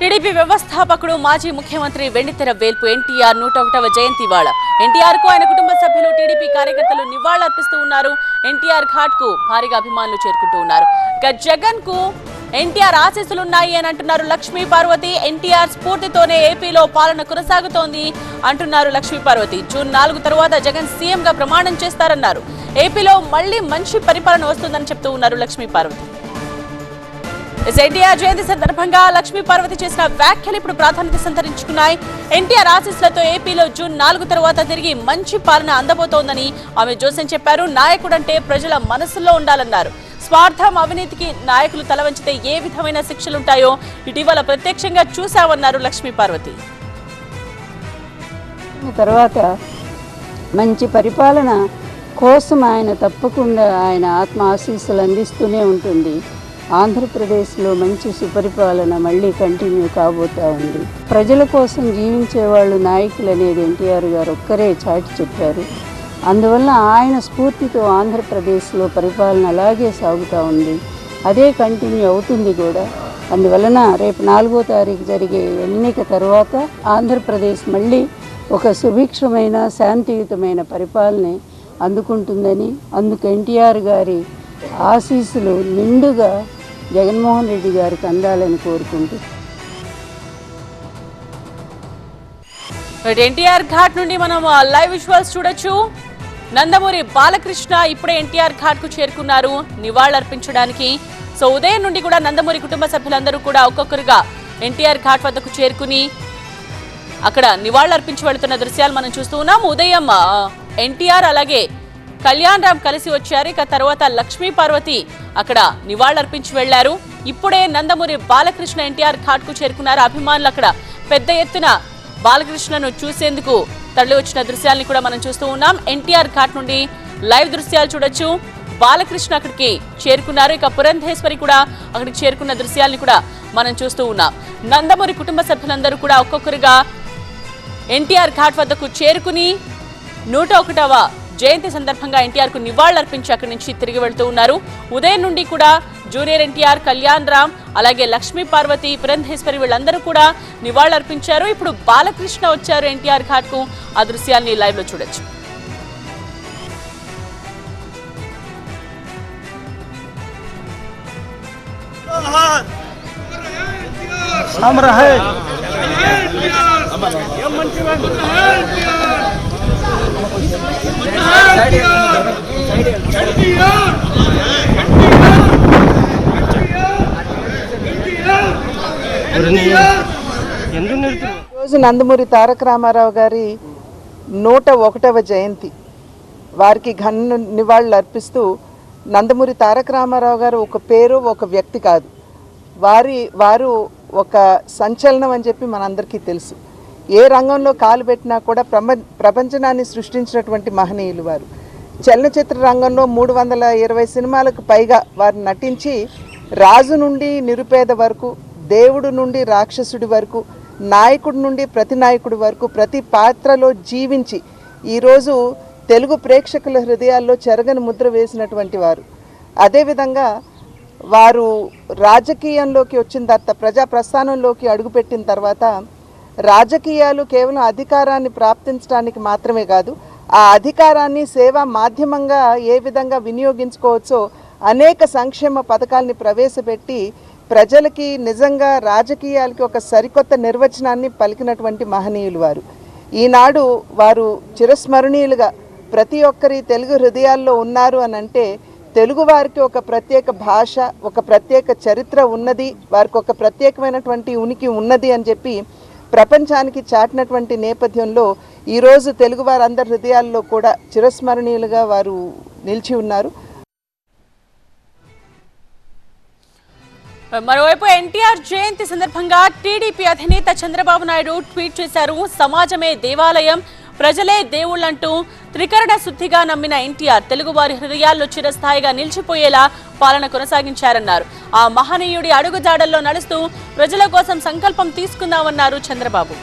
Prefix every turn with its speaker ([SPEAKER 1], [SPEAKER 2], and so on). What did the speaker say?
[SPEAKER 1] TDP వ్యవస్థాపకుడు మాజీ ముఖ్యమంత్రి వెండితెర వేల్పు ఎన్టీఆర్ 101వ జయంతి ఇవాళ. ఎన్టీఆర్ కు ఆయన కుటుంబ సభ్యులు టీడీపీ కార్యకర్తలు నివాళులర్పిస్తూ ఉన్నారు. ఎన్టీఆర్ ఘాట్ కు భారీగా అభిమానులు చేరుకుంటూ ఉన్నారు. ఇక జగన్ కు ఎన్టీఆర్ ఆశీస్సులున్నాయి అని అంటున్నారు లక్ష్మీ పార్వతి. ఎన్టీఆర్ స్ఫూర్తితోనే ఏపీలో పాలన కొనసాగుతోంది అంటున్నారు లక్ష్మీ పార్వతి. జూన్ 4 తర్వాత జగన్ సీఎం గా ప్రమాణం చేస్తారన్నారు. ఏపీలో మళ్లీ మంచి పరిపాలన వస్తుందని చెప్తూ ఉన్నారు లక్ష్మీ పార్వతి. ఎన్టీఆర్ జయంతి సందర్భంగా లక్ష్మీ పార్వతి చేసిన వ్యాఖ్యలు ఇప్పుడు ప్రాధాన్యత సంతరించుకున్నాయి. ఎన్టీఆర్ ఆశీస్సులతో ఏపీలో జూన్ 4 తర్వాత తిరిగి మంచి పాలన అందబోతోందని ఆమె జోసెన్ చెప్పారు. నాయకుడంటే ప్రజల మనసుల్లో ఉండాలన్నారు. స్వార్థం, అవినీతికి నాయకులు తలవంచితే ఏ విధమైన శిక్షలుంటాయో ఇటీవల ప్రత్యక్షంగా చూశామన్నారు లక్ష్మీ పార్వతి.
[SPEAKER 2] తర్వాత మంచి పరిపాలన కోసం ఆయన తప్పకుండా ఆయన ఆత్మ ఆశీస్సులు అందిస్తూనే ఉంటుంది. ఆంధ్రప్రదేశ్లో మంచి సుపరిపాలన మళ్ళీ కంటిన్యూ కాబోతూ ఉంది. ప్రజల కోసం జీవించే వాళ్ళు నాయకులు అనేది ఎన్టీఆర్ గారు ఒక్కరే చాటి చెప్పారు. అందువల్ల ఆయన స్ఫూర్తితో ఆంధ్రప్రదేశ్లో పరిపాలన అలాగే సాగుతూ ఉంది. అదే కంటిన్యూ అవుతుంది కూడా. అందువలన రేపు 4వ తారీఖు జరిగే ఎన్నిక తర్వాత ఆంధ్రప్రదేశ్ మళ్ళీ ఒక సుభిక్షమైన శాంతియుతమైన పరిపాలన అందుకుంటుందని, అందుకు ఎన్టీఆర్ గారి ఆశీస్సులు నిండుగా జగన్మోహన్ రెడ్డి గారికి అందాలని కోరుకుంటూ
[SPEAKER 1] ఎన్టీఆర్ ఘాట్ నుండి మనం లైవ్ విజువల్స్ చూడొచ్చు. నందమూరి బాలకృష్ణ ఇప్పుడే ఎన్టీఆర్ ఘాట్ కు చేరుకున్నారు నివాళులర్పించడానికి. సో ఉదయం నుండి కూడా నందమూరి కుటుంబ సభ్యులందరూ కూడా ఒక్కొక్కరుగా ఎన్టీఆర్ ఘాట్ వద్దకు చేరుకుని అక్కడ నివాళులర్పించి వెళుతున్న దృశ్యాలు మనం చూస్తూ ఉన్నాం. ఉదయం ఎన్టీఆర్ అలాగే కళ్యాణ్ రామ్ కలిసి వచ్చారు. ఇక తర్వాత లక్ష్మీ పార్వతి అక్కడ నివాళులర్పించి వెళ్లారు. ఇప్పుడే నందమూరి బాలకృష్ణ ఎన్టీఆర్ ఘాట్ కు చేరుకున్నారు. అభిమానులు అక్కడ పెద్ద ఎత్తున బాలకృష్ణను చూసేందుకు తరలి వచ్చిన దృశ్యాలను కూడా మనం చూస్తూ ఉన్నాం. ఎన్టీఆర్ ఘాట్ నుండి లైవ్ దృశ్యాలు చూడొచ్చు. బాలకృష్ణ అక్కడికి చేరుకున్నారు. ఇక పురంధేశ్వరి కూడా అక్కడికి చేరుకున్న దృశ్యాలను కూడా మనం చూస్తూ ఉన్నాం. నందమూరి కుటుంబ సభ్యులందరూ కూడా ఒక్కొక్కరుగా ఎన్టీఆర్ ఘాట్ వద్దకు చేరుకుని 101వ జయంతి సందర్భంగా ఎన్టీఆర్ కు నివాళులర్పించి అక్కడి నుంచి తిరిగి వెళ్తూ ఉన్నారు. ఉదయం నుండి కూడా జూనియర్ ఎన్టీఆర్, కళ్యాణ్ రామ్ అలాగే లక్ష్మీ పార్వతి, పురంధేశ్వరి వీళ్ళందరూ కూడా నివాళులర్పించారు. ఇప్పుడు బాలకృష్ణ వచ్చారు ఎన్టీఆర్ ఘాట్ కు. ఆ దృశ్యాల్ని లైవ్ లో చూడొచ్చు.
[SPEAKER 3] రోజు నందమూరి తారక రామారావు గారి 101వ జయంతి. వారికి ఘన నివాళులు అర్పిస్తూ నందమూరి తారక రామారావు గారు ఒక పేరు, ఒక వ్యక్తి కాదు. వారు ఒక సంచలనం అని చెప్పి మనందరికీ తెలుసు. ఏ రంగంలో కాలు పెట్టినా కూడా ప్రపంచనాన్ని సృష్టించినటువంటి మహనీయులు వారు. చలనచిత్ర రంగంలో 320 సినిమాలకు పైగా వారు నటించి రాజు నుండి నిరుపేద వరకు, దేవుడు నుండి రాక్షసుడి వరకు, నాయకుడి నుండి ప్రతి నాయకుడి వరకు ప్రతి పాత్రలో జీవించి ఈరోజు తెలుగు ప్రేక్షకుల హృదయాల్లో చెరగని ముద్ర వేసినటువంటి వారు. అదేవిధంగా వారు రాజకీయంలోకి వచ్చిన తర్వాత, ప్రజా ప్రస్థానంలోకి అడుగుపెట్టిన తర్వాత రాజకీయాలు కేవలం అధికారాన్ని ప్రాప్తించడానికి మాత్రమే కాదు, ఆ అధికారాన్ని సేవా మాధ్యమంగా ఏ విధంగా వినియోగించుకోవచ్చో అనేక సంక్షేమ పథకాల్ని ప్రవేశపెట్టి ప్రజలకి నిజంగా రాజకీయాలకి ఒక సరికొత్త నిర్వచనాన్ని పలికినటువంటి మహనీయులు వారు. ఈనాడు వారు చిరస్మరణీయులుగా ప్రతి ఒక్కరి తెలుగు హృదయాల్లో ఉన్నారు అని అంటే తెలుగు వారికి ఒక ప్రత్యేక భాష, ఒక ప్రత్యేక చరిత్ర ఉన్నది, వారికి ఒక ప్రత్యేకమైనటువంటి ఉనికి ఉన్నది అని చెప్పి ప్రపంచానికి చాటినటువంటి నేపథ్యంలో ఈరోజు తెలుగు వారందరి హృదయాల్లో కూడా చిరస్మరణీయులుగా వారు నిలిచి ఉన్నారు.
[SPEAKER 1] మరోవైపు ఎన్టీఆర్ జయంతి సందర్భంగా టీడీపీ అధినేత చంద్రబాబు నాయుడు ట్వీట్ చేశారు. సమాజమే దేవాలయం, ప్రజలే దేవుళ్లంటూ త్రికరణ శుద్ధిగా నమ్మిన ఎన్టీఆర్ తెలుగువారి హృదయాల్లో చిరస్థాయిగా నిలిచిపోయేలా పాలన కొనసాగించారన్నారు. ఆ మహనీయుడి అడుగుజాడల్లో నడుస్తూ ప్రజల కోసం సంకల్పం తీసుకుందామన్నారు చంద్రబాబు.